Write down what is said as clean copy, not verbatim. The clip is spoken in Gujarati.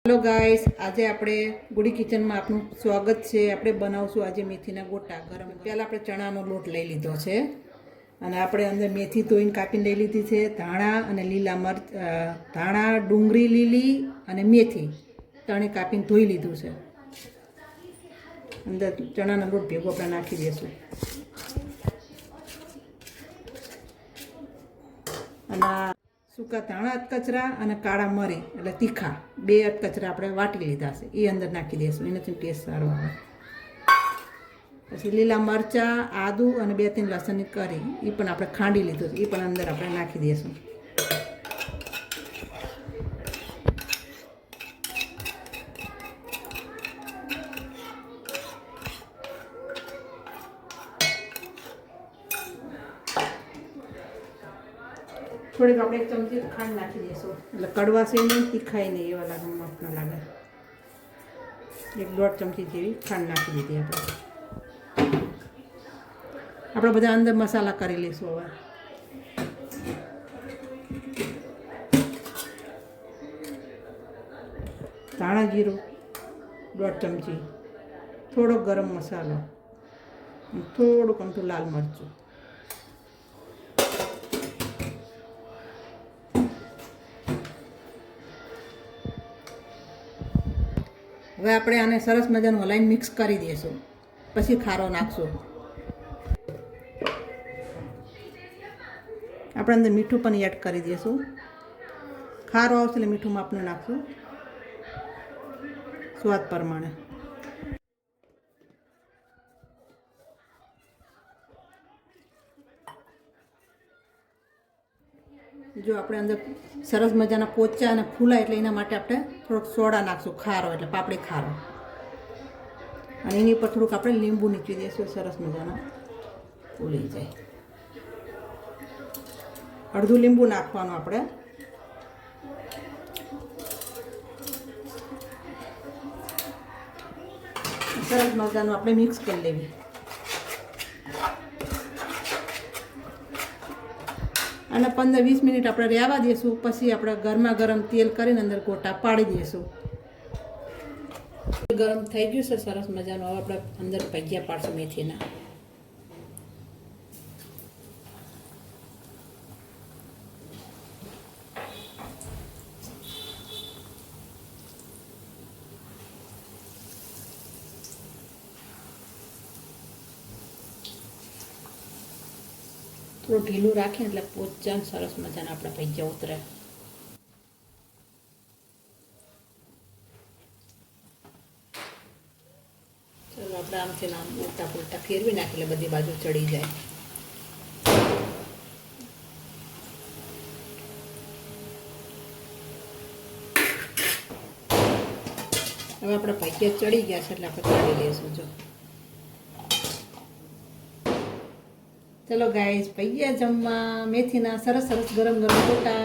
हेलो गाइस, आज આપણે ગુડી કિચનમાં આપનું સ્વાગત છે। આપણે બનાવશું આજે મેથીના ગોટા ગરમ। પહેલા આપણે ચણાનો લોટ લઈ લીધો છે અને આપણે અંદર મેથી ધોઈને કાપીને લઈ લીધી છે। ધાણા અને લીલા મરચ, ધાણા, ડુંગળી લીલી અને મેથી ત્રણે કાપીને ધોઈ લીધું છે। અંદર ચણાનો લોટ ભેગો આપણે નાખી દઈશું અને सूका धाणा अधकचरा और काळा मरी एटले तीखा बे अधकचरा आपणे वाटी लीधा छे ए अंदर नाखी दईशुं। एनाथी टेस्ट सारो आवे। पछी लीला मरचा, आदू और 2-3 लसणनी करी ए पण आपणे खांडी लीधुं छे, ए पण अंदर आपणे नाखी दईशुं। थोड़ी आप एक चमची खांड नाखी दईशुं એટલે કડવાશે નહીં, તીખાય નહીં એવા લાગે, મસ્ત લાગે। 1-1.5 ચમચી જેવી ખાંડ નાખી દીધી આપણે બધા અંદર મસાલા કરી લઈશું। હવે ધાણા જીરું 1.5 ચમચી, થોડો ગરમ મસાલો, થોડું અમથું લાલ મરચું। હવે આપણે આને સરસ મજાનું હલાઈને મિક્સ કરી દઈશું, પછી ખારો નાખશું। આપણે અંદર મીઠું પણ એડ કરી દઈશું। ખારો આવશે એટલે મીઠું માપનું નાખશું સ્વાદ પ્રમાણે। जो આપણે અંદર સરસ મજાના પોચા અને ફૂલાય એટલે એના માટે આપણે થોડોક સોડા નાખશું, ખારો એટલે પાપડી ખારો, અને એની ઉપર થોડુંક આપણે લીંબુ નીચવી દઈશું, સરસ મજાના ફૂલી જાય। અડધું લીંબુ નાખવાનું આપણે। સરસ મજાનું આપણે મિક્સ કરી લેવી। અને 15-20 મિનિટ આપણે રહેવા દઈશું, પછી આપણે ગરમા ગરમ તેલ કરીને અંદર ગોટા પાડી દઈશું। ગરમ થઈ ગયું છે સરસ મજાનું। હવે આપણે અંદર ભજીયા પાડશું મેથીના। થોડું ઢીલું રાખીએ એટલે પોચા સરસ મજાના આપણા ભજીયા ઉતરે। ચાલો આપણે આમથી આમ ઉલટા પુલટા ફેરવી નાખીએ એટલે બધી બાજુ ચડી જાય। હવે આપણા ભજીયા ચડી ગયા છે એટલે આપણે કાઢી લઈશું। જો चलो गाइस, भैया जमवा मेथीना सरस सरस गरम गरम गोटा।